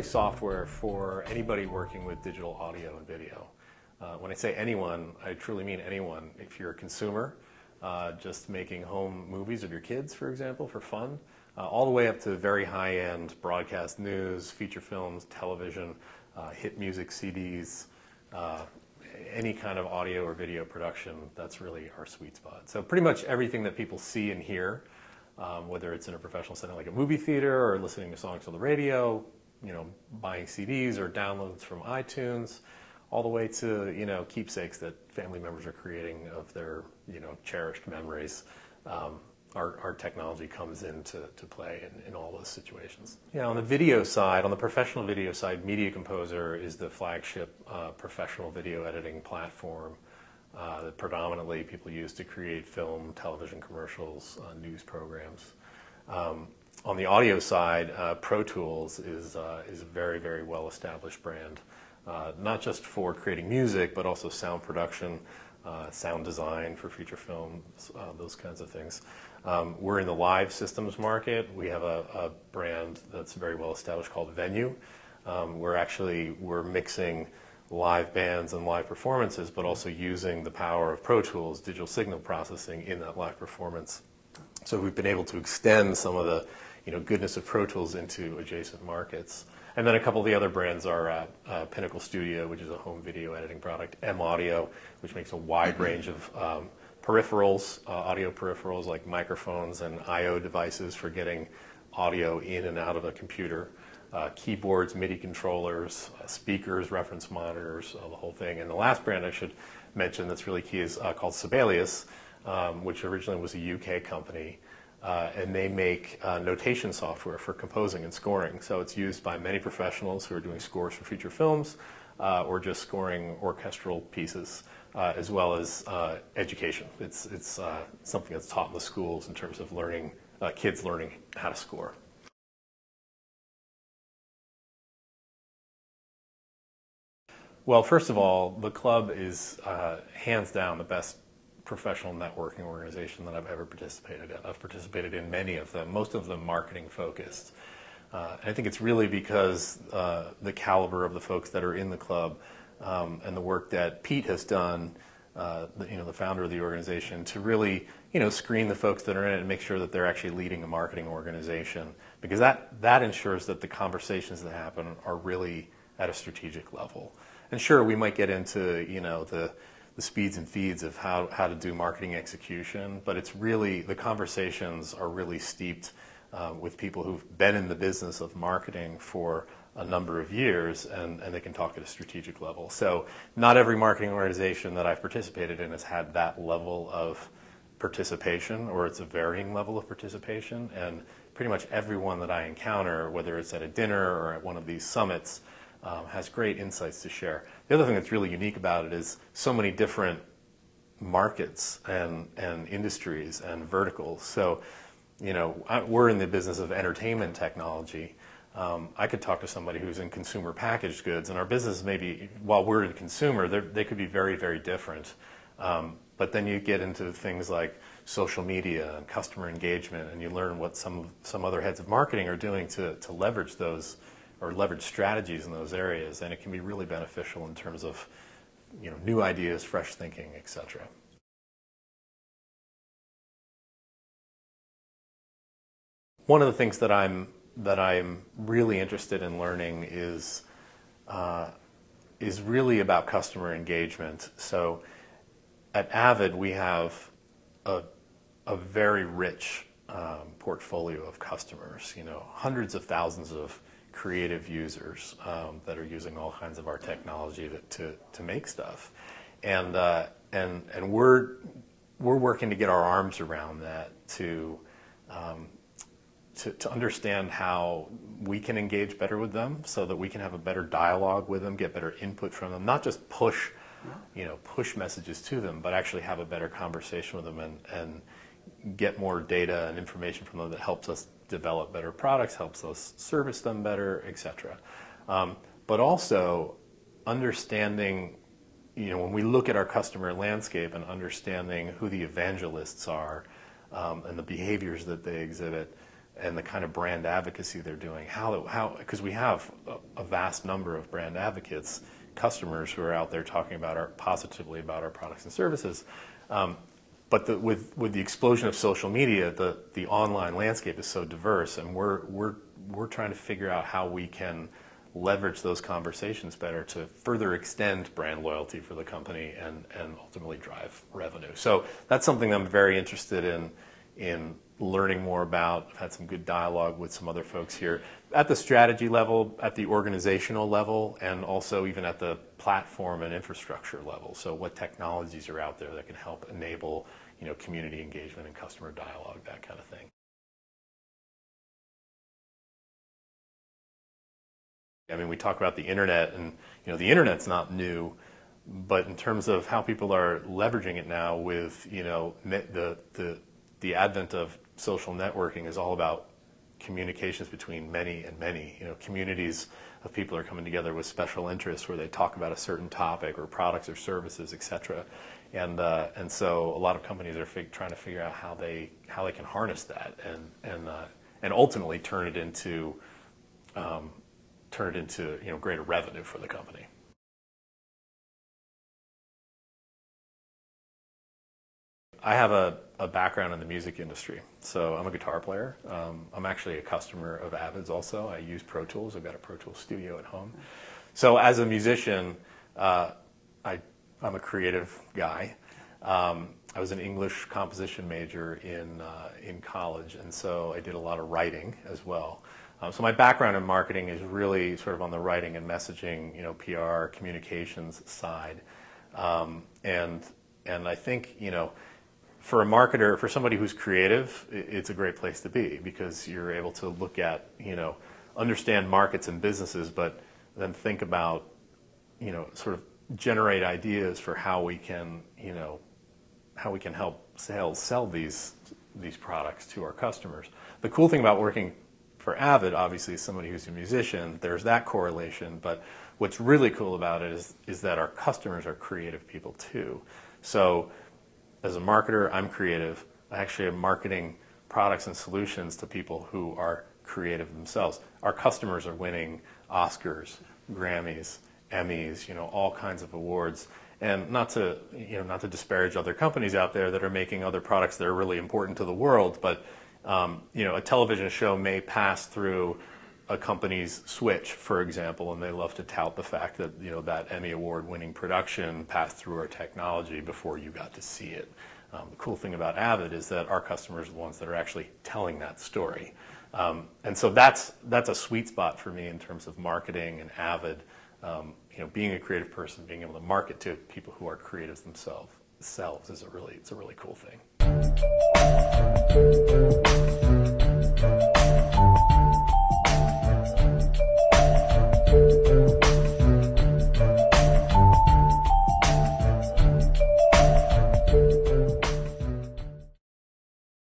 software for anybody working with digital audio and video. When I say anyone, I truly mean anyone. If you're a consumer, just making home movies of your kids, for example, for fun, all the way up to very high-end broadcast news, feature films, television, hit music CDs, any kind of audio or video production, that's really our sweet spot. So pretty much everything that people see and hear, whether it's in a professional setting like a movie theater or listening to songs on the radio, buying CDs or downloads from iTunes, all the way to keepsakes that family members are creating of their cherished memories. Our technology comes into play in all those situations. On the video side, on the professional video side, Media Composer is the flagship professional video editing platform that predominantly people use to create film, television commercials, news programs. On the audio side, Pro Tools is a very, very well-established brand, not just for creating music, but also sound production, sound design for feature films, those kinds of things. We're in the live systems market. We have a brand that's very well established called Venue. We're mixing live bands and live performances, but also using the power of Pro Tools, digital signal processing in that live performance. So we've been able to extend some of the goodness of Pro Tools into adjacent markets. And then a couple of the other brands are Pinnacle Studio, which is a home video editing product, M Audio, which makes a wide range of peripherals, audio peripherals like microphones and I/O devices for getting audio in and out of a computer, keyboards, MIDI controllers, speakers, reference monitors, the whole thing. And the last brand I should mention that's really key is called Sibelius, which originally was a UK company. And they make notation software for composing and scoring. So it's used by many professionals who are doing scores for feature films or just scoring orchestral pieces, as well as education. It's something that's taught in the schools in terms of learning, kids learning how to score. Well, first of all, the club is hands down the best professional networking organization that I've ever participated in. I've participated in many of them, most of them marketing focused. I think it's really because the caliber of the folks that are in the club and the work that Pete has done, the founder of the organization, to really screen the folks that are in it and make sure that they're actually leading a marketing organization, because that ensures that the conversations that happen are really at a strategic level. And sure, we might get into the speeds and feeds of how to do marketing execution, but it's really, the conversations are really steeped with people who've been in the business of marketing for a number of years, and they can talk at a strategic level. So not every marketing organization that I've participated in has had that level of participation, or it's a varying level of participation, and pretty much everyone that I encounter, whether it's at a dinner or at one of these summits, has great insights to share. The other thing that's really unique about it is so many different markets and industries and verticals. So, we're in the business of entertainment technology. I could talk to somebody who's in consumer packaged goods, and our business maybe, while we're in consumer, they could be very, very different. But then you get into things like social media and customer engagement, and you learn what some other heads of marketing are doing to leverage those, or leverage strategies in those areas, and it can be really beneficial in terms of new ideas, fresh thinking, etc. One of the things that I'm really interested in learning is really about customer engagement. So at Avid, we have a very rich portfolio of customers. Hundreds of thousands of creative users that are using all kinds of our technology to make stuff, and we're working to get our arms around that to understand how we can engage better with them, so that we can have a better dialogue with them, get better input from them, not just push messages to them, but actually have a better conversation with them and get more data and information from them that helps us develop better products, helps us service them better, etc. But also understanding, when we look at our customer landscape and understanding who the evangelists are and the behaviors that they exhibit, and the kind of brand advocacy they're doing, because we have a vast number of brand advocates, customers who are out there talking about positively about our products and services. But with the explosion of social media, the online landscape is so diverse, and we're trying to figure out how we can leverage those conversations better to further extend brand loyalty for the company and ultimately drive revenue. So that's something I'm very interested in learning more about. I've had some good dialogue with some other folks here at the strategy level, at the organizational level, and also even at the platform and infrastructure level. So what technologies are out there that can help enable, community engagement and customer dialogue, that kind of thing. I mean, we talk about the internet, and the internet's not new, but in terms of how people are leveraging it now with the advent of social networking is all about communications between many and many. Communities of people are coming together with special interests where they talk about a certain topic or products or services, etc. And so a lot of companies are trying to figure out how they can harness that and ultimately turn it into greater revenue for the company. I have a background in the music industry, so I'm a guitar player. I'm actually a customer of Avid's also. I use Pro Tools. I've got a Pro Tools studio at home. So as a musician, I'm a creative guy. I was an English composition major in college, and so I did a lot of writing as well. So my background in marketing is really sort of on the writing and messaging, PR, communications side. And I think, for a marketer, for somebody who's creative, it's a great place to be because you're able to look at, understand markets and businesses, but then think about, sort of generate ideas for how we can help sell these products to our customers. The cool thing about working for Avid, obviously, is somebody who's a musician. There's that correlation, but what's really cool about it is that our customers are creative people too. So as a marketer, I'm creative. I actually am marketing products and solutions to people who are creative themselves. Our customers are winning Oscars, Grammys, Emmys, all kinds of awards. And not to disparage other companies out there that are making other products that are really important to the world, but a television show may pass through a company's switch, for example, and they love to tout the fact that that Emmy Award-winning production passed through our technology before you got to see it. The cool thing about Avid is that our customers are the ones that are actually telling that story, and so that's a sweet spot for me in terms of marketing and Avid. Being a creative person, being able to market to people who are creatives themselves is it's a really cool thing.